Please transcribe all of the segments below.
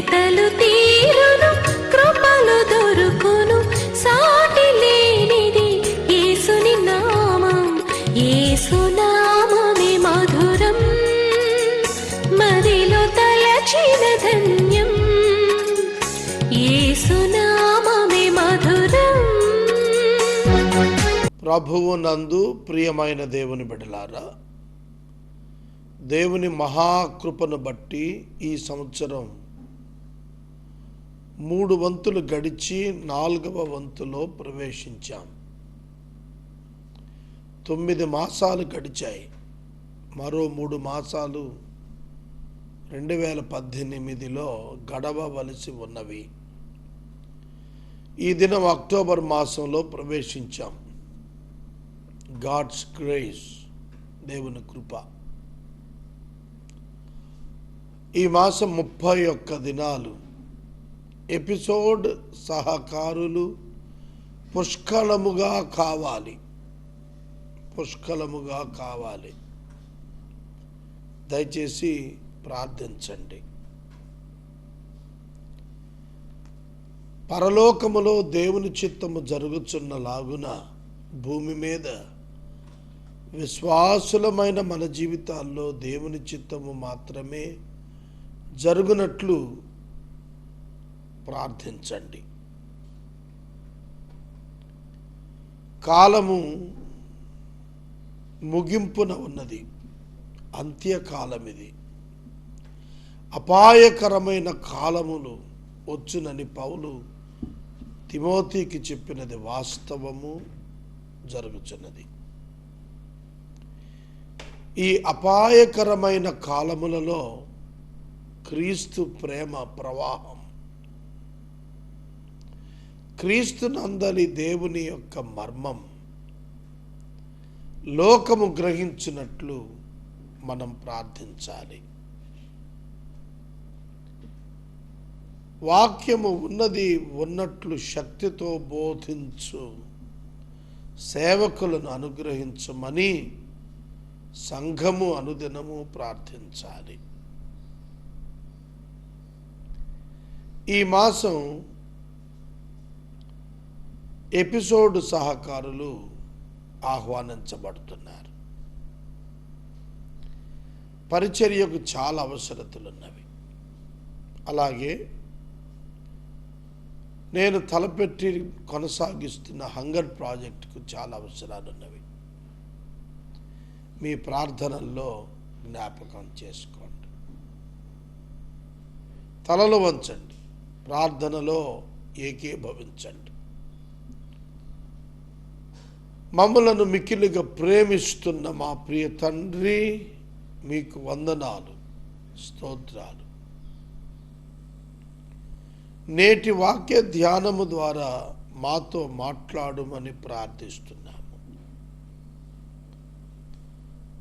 వెతలు తీరును, కృపలు దొరుకును, సాటి లేనిది యేసుని నామం. యేసునామమే మధురం, మదిలో తలచిన ధన్యం. యేసునామమే మధురం. ప్రభువు నందు ప్రియమైన దేవుని బిడ్డలారా, దేవుని మహాకృపను బట్టి ఈ సంవత్సరం 3 వంతులు గడిచి 4వ వంతులో ప్రవేశించాం. 9 మాసాలు గడిచాయి. మరో 3 మాసాలు 2018లో గడవవలసి ఉన్నవి. ఈ దినం అక్టోబర్ మాసంలో ప్రవేశించాం. గాడ్స్ గ్రేస్, దేవుని కృప. ఈ మాసం 31 దినాలు ఎపిసోడ్ సహకారులు పుష్కలముగా కావాలి, పుష్కలముగా కావాలి. దయచేసి ప్రార్థించండి. పరలోకములో దేవుని చిత్తము జరుగుచున్నలాగున భూమి మీద విశ్వాసులమైన మన జీవితాల్లో దేవుని చిత్తము మాత్రమే జరుగునట్లు ప్రార్థించండి. కాలము ముగింపున ఉన్నది, అంత్యకాలం ఇది. అపాయకరమైన కాలములు వచ్చునని పౌలు తిమోతికి చెప్పినది వాస్తవము, జరుగుచున్నది. ఈ అపాయకరమైన కాలములలో క్రీస్తు ప్రేమ ప్రవాహం, క్రీస్తు నందలి దేవుని యొక్క మర్మం లోకము గ్రహించినట్లు మనం ప్రార్థించాలి. వాక్యము ఉన్నది ఉన్నట్లు శక్తితో బోధించు సేవకులను అనుగ్రహించమని సంఘము అనుదినము ప్రార్థించాలి. ఈ మాసం ఎపిసోడ్ సహకారులు ఆహ్వానించబడుతున్నారు. పరిచర్యకు చాలా అవసరతలున్నవి. అలాగే నేను తలపెట్టి కొనసాగిస్తున్న హంగర్ ప్రాజెక్టుకు చాలా అవసరాలున్నవి. మీ ప్రార్థనల్లో జ్ఞాపకం చేసుకోండి. తలలు వంచండి, ప్రార్థనలో ఏకీభవించండి. మమ్మలను మిక్కిలిగా ప్రేమిస్తున్న మా ప్రియ తండ్రి, మీకు వందనాలు, స్తోత్రాలు. నేటి వాక్య ధ్యానము ద్వారా మాతో మాట్లాడుమని ప్రార్థిస్తున్నాము.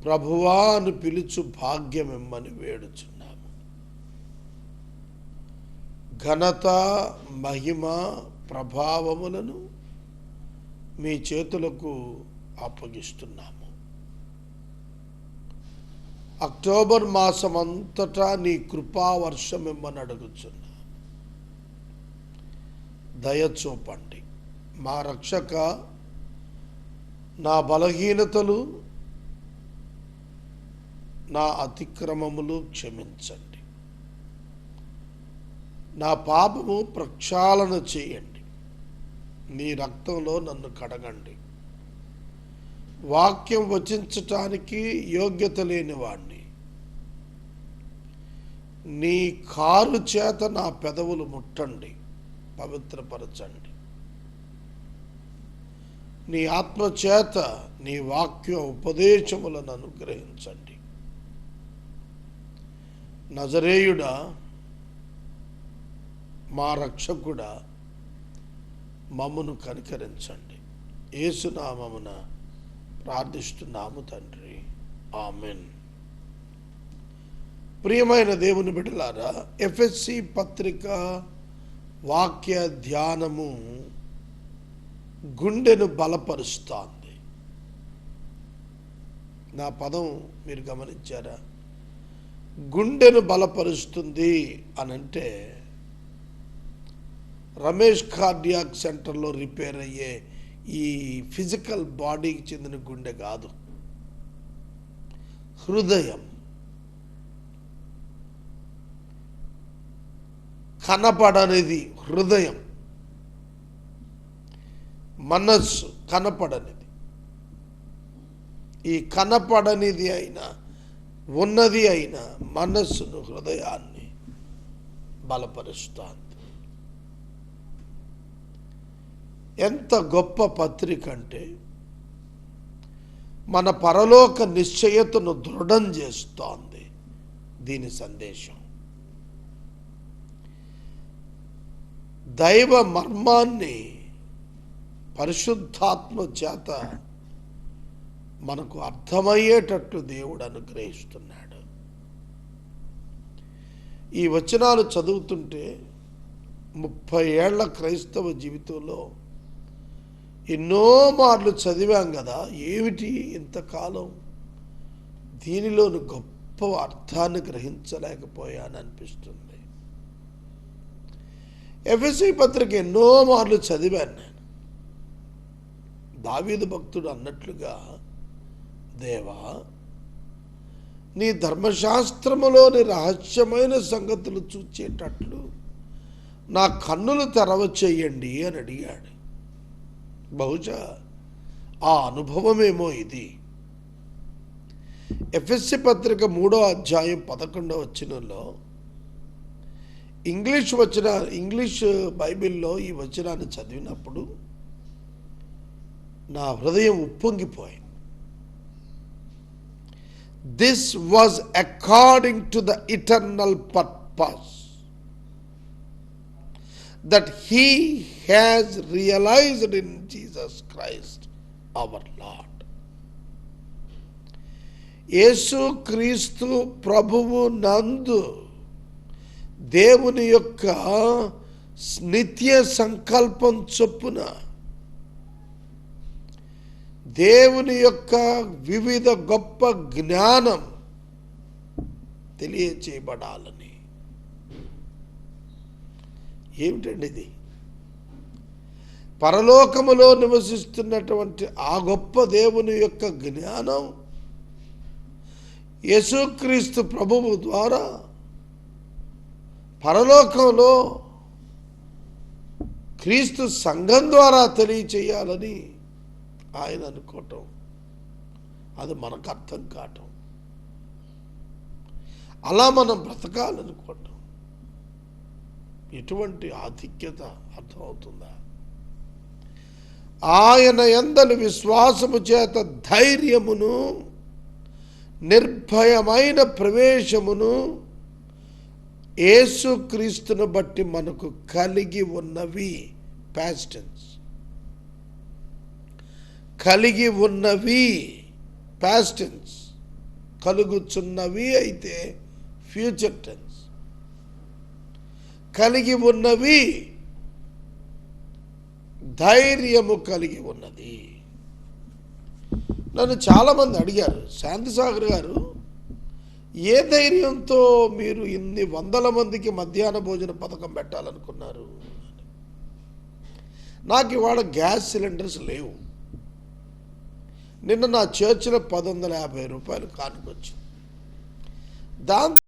ప్రభువా అని పిలుచు భాగ్యమిమ్మని వేడుచున్నాము. ఘనత, మహిమ, ప్రభావములను మీ చేతులకు అప్పగిస్తున్నాము. అక్టోబర్ మాసం అంతటా నీ కృపావర్షమిమ్మని అడుగుచున్నాము. దయచూపండి. మా రక్షక, నా బలహీనతలు, నా అతిక్రమములు క్షమించండి. నా పాపము ప్రక్షాళన చేయండి. నీ రక్తంలో నన్ను కడగండి. వాక్యం వచించటానికి యోగ్యత లేని వాణ్ణి. నీ కారు చేత నా పెదవులు ముట్టండి, పవిత్రపరచండి. నీ ఆత్మ చేత నీ వాక్య ఉపదేశములను అనుగ్రహించండి. నజరేయుడా, మా రక్షకుడా, మమ్మను కనికరించండి. యేసునామమున ప్రార్థిస్తున్నాము తండ్రి, ఆమెన్. ప్రియమైన దేవుని బిడ్డలారా, ఎఫెసీ పత్రిక వాక్య ధ్యానము గుండెను బలపరుస్తోంది. నా పదం మీరు గమనించారా? గుండెను బలపరుస్తుంది అనంటే రమేష్ కార్డియాక్ సెంటర్లో రిపేర్ అయ్యే ఈ ఫిజికల్ బాడీకి చెందిన గుండె కాదు, హృదయం. కనపడనిది హృదయం, మనస్సు కనపడనిది. ఈ కనపడనిది అయినా ఉన్నది అయిన మనస్సును, హృదయాన్ని బలపరుస్తుంది. ఎంత గొప్ప పత్రిక అంటే మన పరలోక నిశ్చయతను దృఢం చేస్తోంది దీని సందేశం. దైవ మర్మాన్ని పరిశుద్ధాత్మ చేత మనకు అర్థమయ్యేటట్లు దేవుడు అనుగ్రహిస్తున్నాడు. ఈ వచనాలు చదువుతుంటే 30 ఏళ్ల క్రైస్తవ జీవితంలో ఎన్నో మార్లు చదివాం కదా, ఏమిటి ఇంతకాలం దీనిలోని గొప్ప అర్థాన్ని గ్రహించలేకపోయాననిపిస్తుంది. ఎఫెసీ పత్రిక ఎన్నో మార్లు చదివాను నేను. దావీదు భక్తుడు అన్నట్లుగా, దేవా నీ ధర్మశాస్త్రములోని రహస్యమైన సంగతులు చూచేటట్లు నా కన్నులు తెరవ చేయండి అని అడిగాడు. బహుశా ఆ అనుభవమేమో ఇది. ఎఫెసీ పత్రిక 3వ అధ్యాయం 11వ వచనంలో ఇంగ్లీష్ బైబిల్లో ఈ వచనాన్ని చదివినప్పుడు నా హృదయం ఉప్పొంగిపోయింది. This was according to the eternal purpose that He has realized in Jesus Christ our Lord. యేసు క్రీస్తు ప్రభువు నందు దేవుని యొక్క నిత్య సంకల్పం చొప్పున దేవుని యొక్క వివిధ గొప్ప జ్ఞానం తెలియచేయబడాలని. ఏమిటండి ఇది? పరలోకములో నివసిస్తున్నటువంటి ఆ గొప్ప దేవుని యొక్క జ్ఞానం యేసుక్రీస్తు ప్రభువు ద్వారా పరలోకంలో క్రీస్తు సంఘం ద్వారా తెలియచేయాలని ఆయన అనుకోవటం, అది మనకు అర్థం కావటం, అలా మనం బ్రతకాలనుకోవటం, ఎటువంటి ఆధిక్యత అర్థమవుతుందా? ఆయన యందలి విశ్వాసము చేత ధైర్యమును నిర్భయమైన ప్రవేశమును యేసుక్రీస్తును బట్టి మనకు కలిగి ఉన్నవి. Past tense. కలిగి ఉన్నవి పాస్ట్ టెన్స్, కలుగుచున్నవి అయితే ఫ్యూచర్ టెన్స్. కలిగి ఉన్నవి ధైర్యము కలిగి ఉన్నది. నన్ను చాలామంది అడిగారు, శాంతిసాగర్ గారు ఏ ధైర్యంతో మీరు ఇన్ని 100 మందికి మధ్యాహ్న భోజన పథకం పెట్టాలనుకున్నారు? నాకు ఇవాళ గ్యాస్ సిలిండర్స్ లేవు. నిన్న నా చర్చిలో 1150 రూపాయలు కానుకొచ్చింది. దాంతో